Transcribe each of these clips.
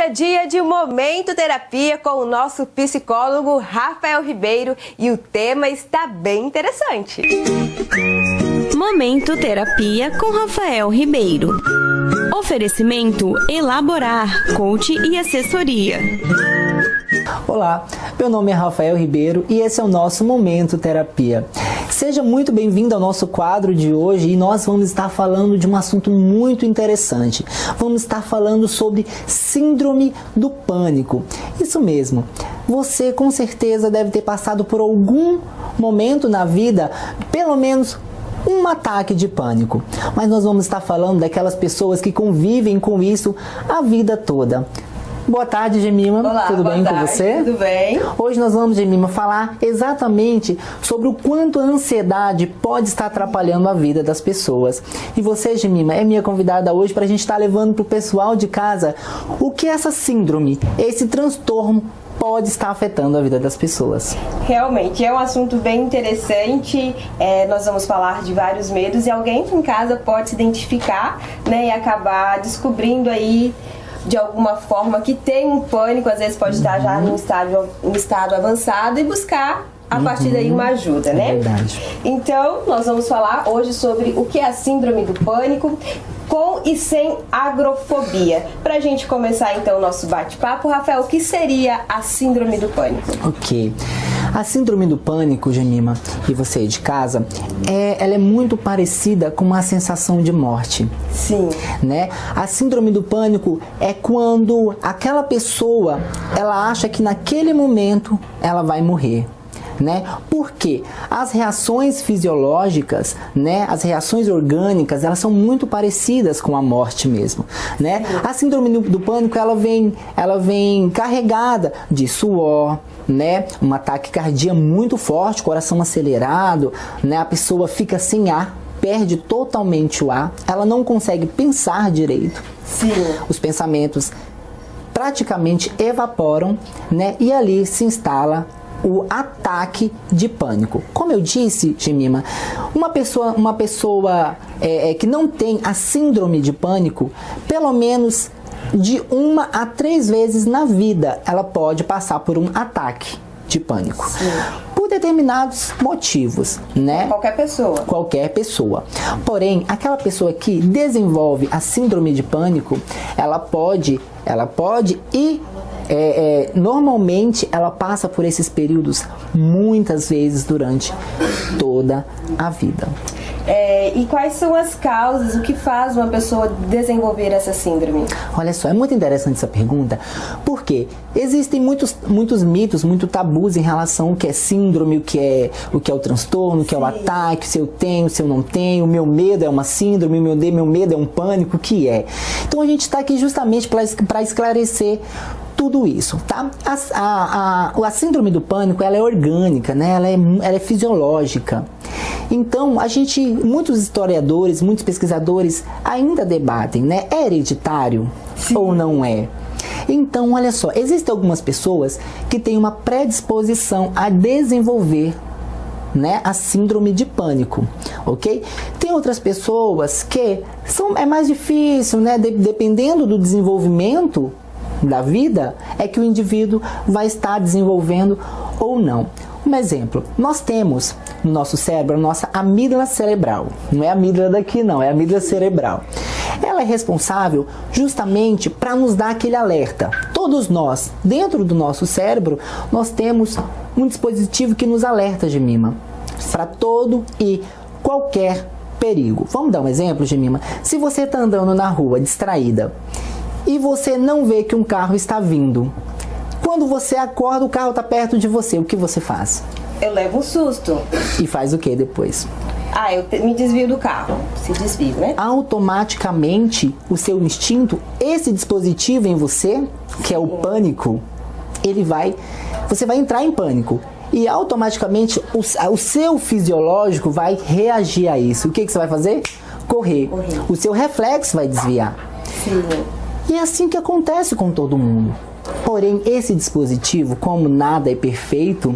é dia de Momento Terapia com o nosso psicólogo Rafael Ribeiro e o tema está bem interessante. Momento Terapia com Rafael Ribeiro. Oferecimento Elaborar, coach e assessoria. Olá, meu nome é Rafael Ribeiro e esse é o nosso Momento Terapia. Seja muito bem-vindo ao nosso quadro de hoje e nós vamos estar falando de um assunto muito interessante. Vamos estar falando sobre síndrome do pânico. Isso mesmo, você com certeza deve ter passado por algum momento na vida, pelo menos um ataque de pânico. Mas nós vamos estar falando daquelas pessoas que convivem com isso a vida toda. Boa tarde, Gemima. Olá, tudo bem com você? Tudo bem. Hoje nós vamos, Gemima, falar exatamente sobre o quanto a ansiedade pode estar atrapalhando a vida das pessoas. E você, Gemima, é minha convidada hoje para a gente estar levando para o pessoal de casa o que essa síndrome, esse transtorno pode estar afetando a vida das pessoas. Realmente, é um assunto bem interessante. Nós vamos falar de vários medos e alguém em casa pode se identificar, né, e acabar descobrindo aí de alguma forma que tem um pânico, às vezes pode estar já num estado avançado e buscar a partir daí uma ajuda, né? É verdade. Então, nós vamos falar hoje sobre o que é a síndrome do pânico, com e sem agrofobia. Pra gente começar então o nosso bate-papo, Rafael, o que seria a síndrome do pânico? Ok. A síndrome do pânico, Gemima, e você aí de casa, ela é muito parecida com uma sensação de morte. Sim. Né? A síndrome do pânico é quando aquela pessoa, ela acha que naquele momento ela vai morrer. Né? Porque as reações fisiológicas, né, as reações orgânicas, elas são muito parecidas com a morte mesmo, né? A síndrome do pânico, ela vem carregada de suor, né, um ataque cardíaco muito forte, coração acelerado, né? A pessoa fica sem ar, perde totalmente o ar, ela não consegue pensar direito. Sim. Os pensamentos praticamente evaporam, né? E ali se instala o ataque de pânico. Como eu disse, Gemima, uma pessoa que não tem a síndrome de pânico, pelo menos de 1 a 3 vezes na vida, ela pode passar por um ataque de pânico. Sim. Por determinados motivos, né? Qualquer pessoa. Qualquer pessoa. Porém, aquela pessoa que desenvolve a síndrome de pânico, ela pode e normalmente ela passa por esses períodos muitas vezes durante toda a vida. E quais são as causas, o que faz uma pessoa desenvolver essa síndrome? Olha só, é muito interessante essa pergunta, porque existem muitos mitos, muitos tabus em relação ao que é síndrome, o que é o transtorno, o que é o ataque, se eu tenho, se eu não tenho, o meu medo é uma síndrome, meu medo é um pânico, o que é? Então a gente está aqui justamente para esclarecer tudo isso, tá? A síndrome do pânico, ela é orgânica, né? Ela é fisiológica. Então, muitos historiadores, muitos pesquisadores ainda debatem, né? É hereditário? Sim. Ou não é? Então, olha só, existem algumas pessoas que têm uma predisposição a desenvolver, né, a síndrome de pânico, ok? Tem outras pessoas que é mais difícil, né? Dependendo do desenvolvimento da vida, é que o indivíduo vai estar desenvolvendo ou não. Um exemplo, nós temos no nosso cérebro a nossa amígdala cerebral. Não é a amígdala daqui não, é a amígdala cerebral. Ela é responsável justamente para nos dar aquele alerta. Todos nós, dentro do nosso cérebro, nós temos um dispositivo que nos alerta, Gemima, para todo e qualquer perigo. Vamos dar um exemplo, Gemima? Se você está andando na rua distraída e você não vê que um carro está vindo, quando você acorda, o carro está perto de você, o que você faz? Eu levo um susto. E faz o que depois? Eu me desvio do carro. Se desvio, né? Automaticamente, o seu instinto, esse dispositivo em você, que é o pânico, você vai entrar em pânico. E automaticamente o seu fisiológico vai reagir a isso. O que você vai fazer? Correr. O seu reflexo vai desviar. Sim. E é assim que acontece com todo mundo. Porém, esse dispositivo, como nada é perfeito,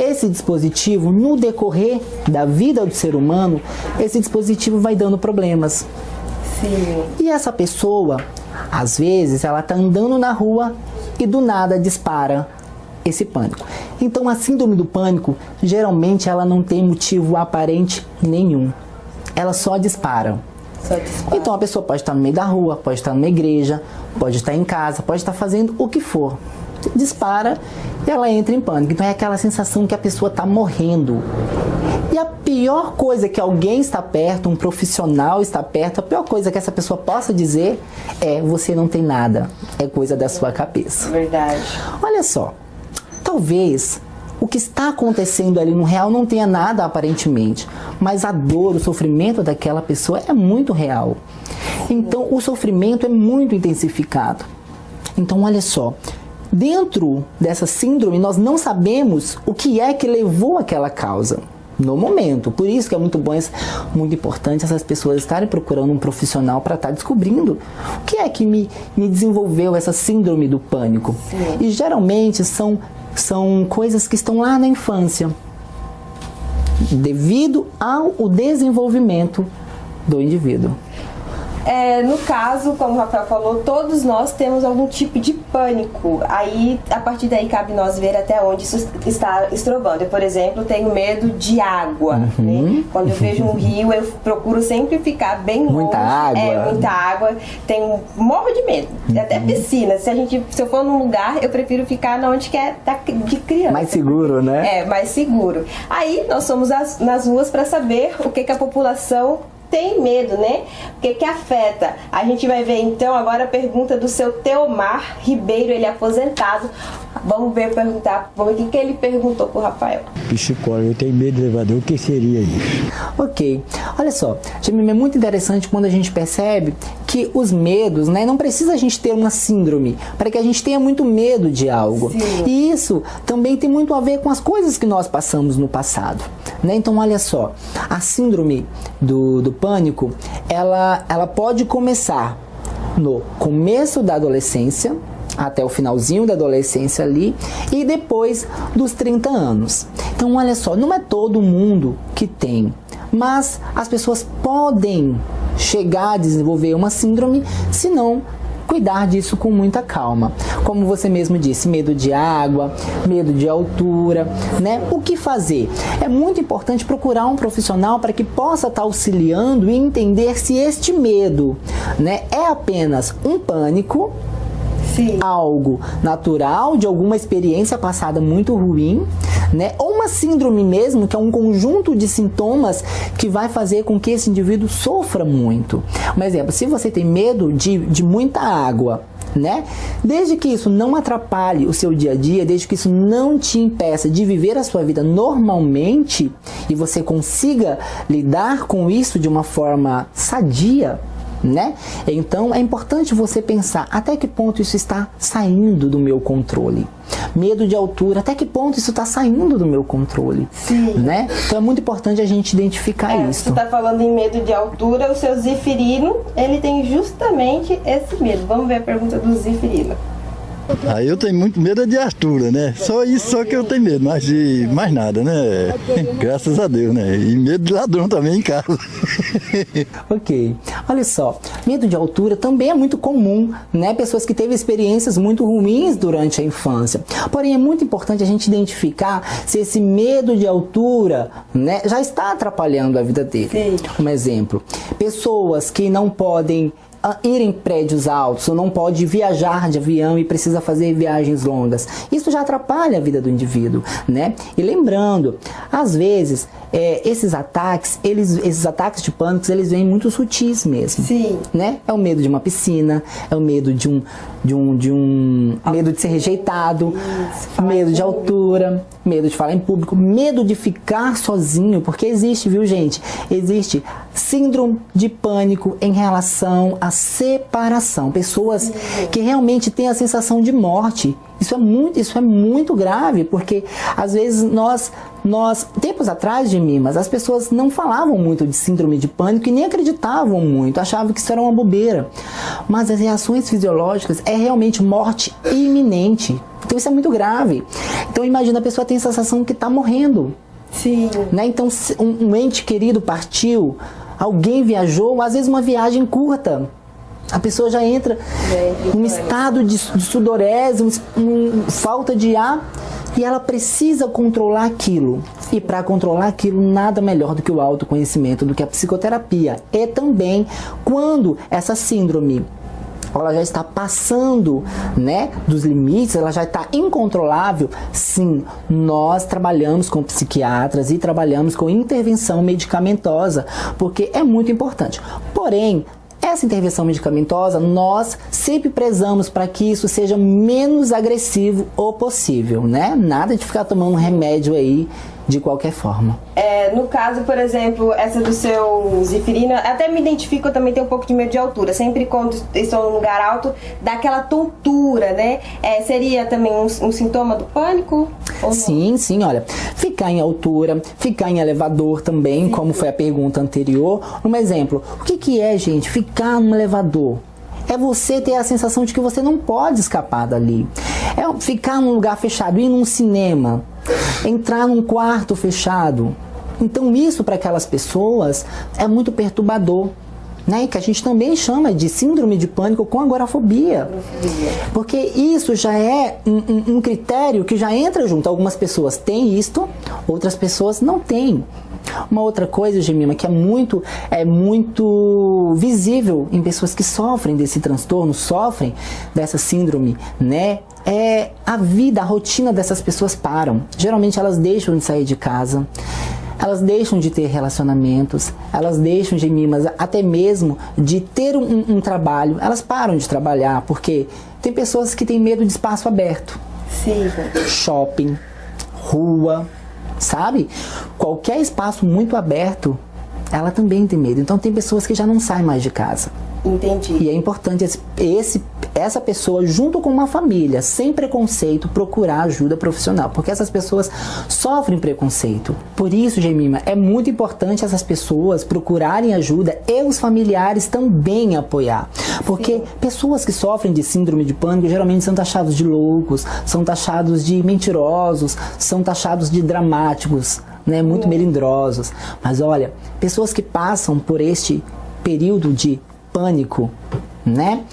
esse dispositivo, no decorrer da vida do ser humano, esse dispositivo vai dando problemas. Sim. E essa pessoa, às vezes, ela tá andando na rua e do nada dispara esse pânico. Então, a síndrome do pânico, geralmente, ela não tem motivo aparente nenhum. Ela só dispara. Então, a pessoa pode estar no meio da rua, pode estar numa igreja, pode estar em casa, pode estar fazendo o que for. Dispara e ela entra em pânico. Então, é aquela sensação que a pessoa está morrendo. E a pior coisa que alguém está perto, um profissional está perto, a pior coisa que essa pessoa possa dizer é: você não tem nada, é coisa da sua cabeça. Verdade. Olha só, talvez o que está acontecendo ali no real não tenha nada aparentemente, mas a dor, o sofrimento daquela pessoa é muito real. Então, o sofrimento é muito intensificado. Então, olha só, dentro dessa síndrome, nós não sabemos o que é que levou àquela causa no momento. Por isso que é muito bom, muito importante essas pessoas estarem procurando um profissional para estar descobrindo o que é que me desenvolveu essa síndrome do pânico. Sim. E geralmente são coisas que estão lá na infância, devido ao desenvolvimento do indivíduo. No caso, como o Rafael falou, todos nós temos algum tipo de pânico. Aí, a partir daí, cabe nós ver até onde isso está estrobando. Eu, por exemplo, tenho medo de água. Né? Quando eu vejo um rio, eu procuro sempre ficar bem longe. Muita água. Muita água. Morro de medo. Até piscina. Se eu for num lugar, eu prefiro ficar onde que é de criança. Mais seguro, né? Mais seguro. Aí, nós somos nas ruas para saber o que a população tem medo, né? O que afeta? A gente vai ver então agora a pergunta do seu Teomar Ribeiro, ele é aposentado. Vamos ver o que ele perguntou pro Rafael. Psicólogo, eu tenho medo de elevador, o que seria isso? Ok, olha só, Jamil, é muito interessante quando a gente percebe que os medos, né, não precisa a gente ter uma síndrome para que a gente tenha muito medo de algo. Sim. E isso também tem muito a ver com as coisas que nós passamos no passado, né? Então, olha só, a síndrome do pânico, ela pode começar no começo da adolescência, até o finalzinho da adolescência ali, e depois dos 30 anos. Então, olha só, não é todo mundo que tem, mas as pessoas podem chegar a desenvolver uma síndrome se não cuidar disso com muita calma. Como você mesmo disse, medo de água, medo de altura, né? O que fazer? É muito importante procurar um profissional para que possa estar auxiliando e entender se este medo, né, é apenas um pânico, Sim. algo natural de alguma experiência passada muito ruim, né? Ou uma síndrome mesmo, que é um conjunto de sintomas que vai fazer com que esse indivíduo sofra muito. Um exemplo, se você tem medo de muita água, né? Desde que isso não atrapalhe o seu dia a dia, desde que isso não te impeça de viver a sua vida normalmente e você consiga lidar com isso de uma forma sadia, né? Então é importante você pensar até que ponto isso está saindo do meu controle. Medo de altura, até que ponto isso está saindo do meu controle. Sim. Né? Então é muito importante a gente identificar isso. Você está falando em medo de altura, o seu Zifirino, ele tem justamente esse medo. Vamos ver a pergunta do Zifirino. Aí eu tenho muito medo de altura, né? Só isso só que eu tenho medo, mas de mais nada, né? Graças a Deus, né? E medo de ladrão também em casa. Ok. Olha só, medo de altura também é muito comum, né? Pessoas que teve experiências muito ruins durante a infância. Porém, é muito importante a gente identificar se esse medo de altura, né, já está atrapalhando a vida dele. Sim. Um exemplo, pessoas que não podem ir em prédios altos, ou não pode viajar de avião e precisa fazer viagens longas. Isso já atrapalha a vida do indivíduo, né? E lembrando, às vezes, esses ataques de pânico, eles vêm muito sutis mesmo. Sim. Né? É o medo de uma piscina, é o medo de medo de ser rejeitado, medo de altura, medo de falar em público, medo de ficar sozinho, porque existe, viu, gente? Existe síndrome de pânico em relação à separação. Pessoas que realmente têm a sensação de morte. Isso é muito grave, porque às vezes nós tempos atrás de mim, mas as pessoas não falavam muito de síndrome de pânico e nem acreditavam muito, achavam que isso era uma bobeira. Mas as reações fisiológicas é realmente morte iminente. Então isso é muito grave. Então imagina, a pessoa tem a sensação que está morrendo. Sim. Né? Então um ente querido partiu, Alguém viajou, às vezes uma viagem curta. A pessoa já entra num estado de sudorese, falta de ar, e ela precisa controlar aquilo. E para controlar aquilo, nada melhor do que o autoconhecimento, do que a psicoterapia. E também, quando essa síndrome ela já está passando, né, dos limites, ela já está incontrolável, sim, nós trabalhamos com psiquiatras e trabalhamos com intervenção medicamentosa, porque é muito importante. Porém, essa intervenção medicamentosa, nós sempre prezamos para que isso seja menos agressivo o possível, né? Nada de ficar tomando remédio aí de qualquer forma. No caso, por exemplo, essa do seu zifirina, até me identifico, eu também tenho um pouco de medo de altura. Sempre quando estou num lugar alto, dá aquela tontura, né? Seria também um sintoma do pânico? Sim, sim, olha. Ficar em altura, ficar em elevador também, sim, como foi a pergunta anterior. Um exemplo, o que é, gente, ficar num elevador? É você ter a sensação de que você não pode escapar dali. É ficar num lugar fechado, ir num cinema, entrar num quarto fechado. Então isso para aquelas pessoas é muito perturbador, né? Que a gente também chama de síndrome de pânico com agorafobia. Porque isso já é um critério que já entra junto. Algumas pessoas têm isto, outras pessoas não têm. Uma outra coisa, Gemima, que é muito visível em pessoas que sofrem desse transtorno, sofrem dessa síndrome, né? A vida, a rotina dessas pessoas param. Geralmente elas deixam de sair de casa, elas deixam de ter relacionamentos, elas deixam, Gemimas, até mesmo de ter um trabalho. Elas param de trabalhar, porque tem pessoas que têm medo de espaço aberto. Sim. Shopping, rua, sabe? Qualquer espaço muito aberto, ela também tem medo. Então tem pessoas que já não saem mais de casa. Entendi. E é importante essa pessoa, junto com uma família, sem preconceito, procurar ajuda profissional, porque essas pessoas sofrem preconceito. Por isso, Gemima, é muito importante essas pessoas procurarem ajuda e os familiares também apoiar. Porque sim, pessoas que sofrem de síndrome de pânico geralmente são taxados de loucos, são taxados de mentirosos, são taxados de dramáticos, né, muito melindrosos. Mas olha, pessoas que passam por este período de pânico, né,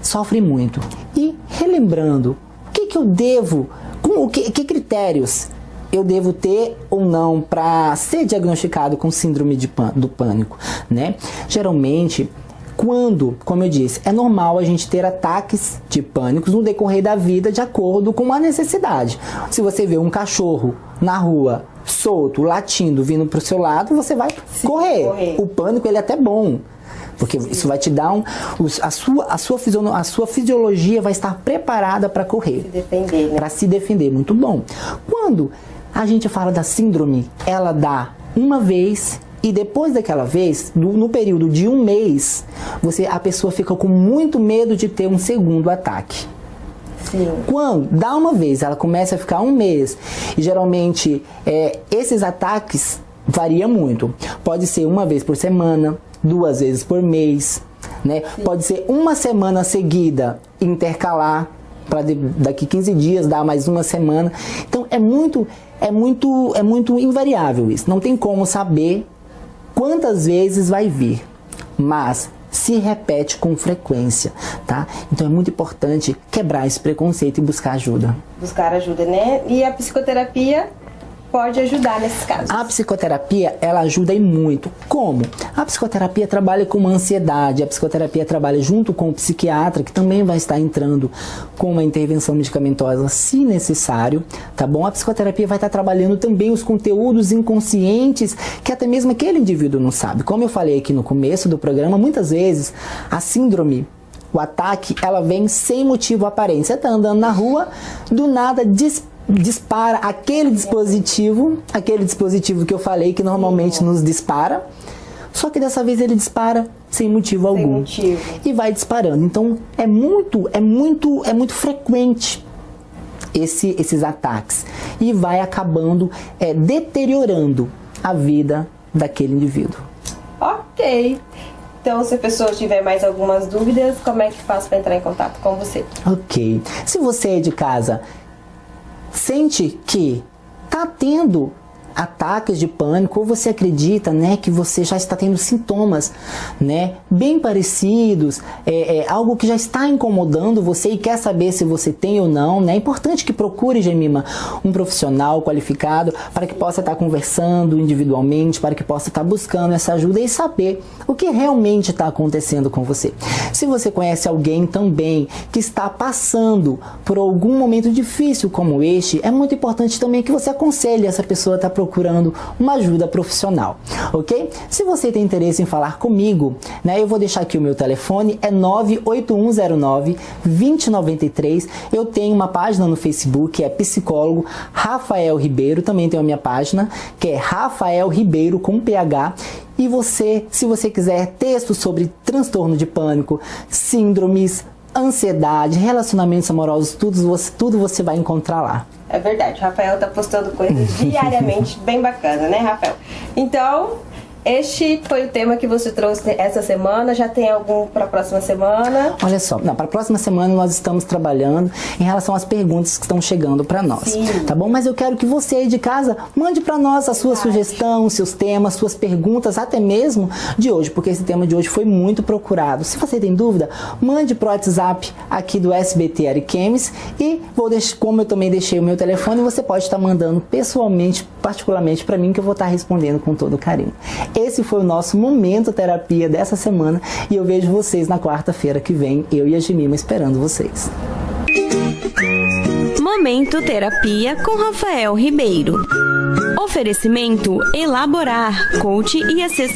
sofre muito. E relembrando, o que eu devo, que critérios eu devo ter ou não para ser diagnosticado com síndrome do pânico, né? Geralmente, como eu disse, é normal a gente ter ataques de pânico no decorrer da vida de acordo com a necessidade. Se você vê um cachorro na rua solto, latindo, vindo para o seu lado, você vai correr. O pânico, ele é até bom. Porque isso vai te dar a sua fisiologia vai estar preparada para correr. Se defender, né? Para se defender, muito bom. Quando a gente fala da síndrome, ela dá uma vez e depois daquela vez, no período de um mês, a pessoa fica com muito medo de ter um segundo ataque. Sim. Quando dá uma vez, ela começa a ficar um mês e geralmente esses ataques variam muito. Pode ser uma vez por semana, 2 vezes por mês, né? Pode ser uma semana seguida, intercalar, para daqui 15 dias dar mais uma semana. Então é muito invariável isso. Não tem como saber quantas vezes vai vir, mas se repete com frequência, tá? Então é muito importante quebrar esse preconceito e buscar ajuda. Buscar ajuda, né? E a psicoterapia pode ajudar nesses casos. A psicoterapia, ela ajuda e muito. Como? A psicoterapia trabalha com uma ansiedade, a psicoterapia trabalha junto com o psiquiatra, que também vai estar entrando com uma intervenção medicamentosa, se necessário, tá bom? A psicoterapia vai estar trabalhando também os conteúdos inconscientes, que até mesmo aquele indivíduo não sabe. Como eu falei aqui no começo do programa, muitas vezes a síndrome, o ataque, ela vem sem motivo aparente. Você tá andando na rua, do nada dispara aquele dispositivo que eu falei que normalmente nos dispara, só que dessa vez ele dispara sem motivo algum. E vai disparando. Então é muito frequente esses ataques e vai acabando deteriorando a vida daquele indivíduo. Ok. Então, se a pessoa tiver mais algumas dúvidas, como é que faz para entrar em contato com você? Ok. Se você é de casa, sente que está tendo ataques de pânico, ou você acredita, né, que você já está tendo sintomas, né, bem parecidos, algo que já está incomodando você e quer saber se você tem ou não, né? É importante que procure, Gemima, um profissional qualificado para que possa estar conversando individualmente, para que possa estar buscando essa ajuda e saber o que realmente está acontecendo com você. Se você conhece alguém também que está passando por algum momento difícil como este, é muito importante também que você aconselhe essa pessoa a estar procurando uma ajuda profissional, ok? Se você tem interesse em falar comigo, né, eu vou deixar aqui o meu telefone, é 98109-2093. Eu tenho uma página no Facebook, é psicólogo Rafael Ribeiro, também tenho a minha página, que é Rafael Ribeiro com PH. E você, se você quiser textos sobre transtorno de pânico, síndromes, ansiedade, relacionamentos amorosos, tudo você vai encontrar lá. É verdade, o Rafael tá postando coisas diariamente, bem bacana, né, Rafael? Então, este foi o tema que você trouxe essa semana. Já tem algum para a próxima semana? Olha só, para a próxima semana nós estamos trabalhando em relação às perguntas que estão chegando para nós. Sim. Tá bom? Mas eu quero que você aí de casa mande para nós a sua sugestão, seus temas, suas perguntas, até mesmo de hoje, porque esse tema de hoje foi muito procurado. Se você tem dúvida, mande pro WhatsApp aqui do SBT Ariquemes e como eu também deixei o meu telefone, você pode estar mandando pessoalmente, particularmente para mim, que eu vou estar respondendo com todo carinho. Esse foi o nosso Momento Terapia dessa semana e eu vejo vocês na quarta-feira que vem, eu e a Gemima esperando vocês. Momento Terapia com Rafael Ribeiro. Oferecimento Elaborar, coach e assessoria.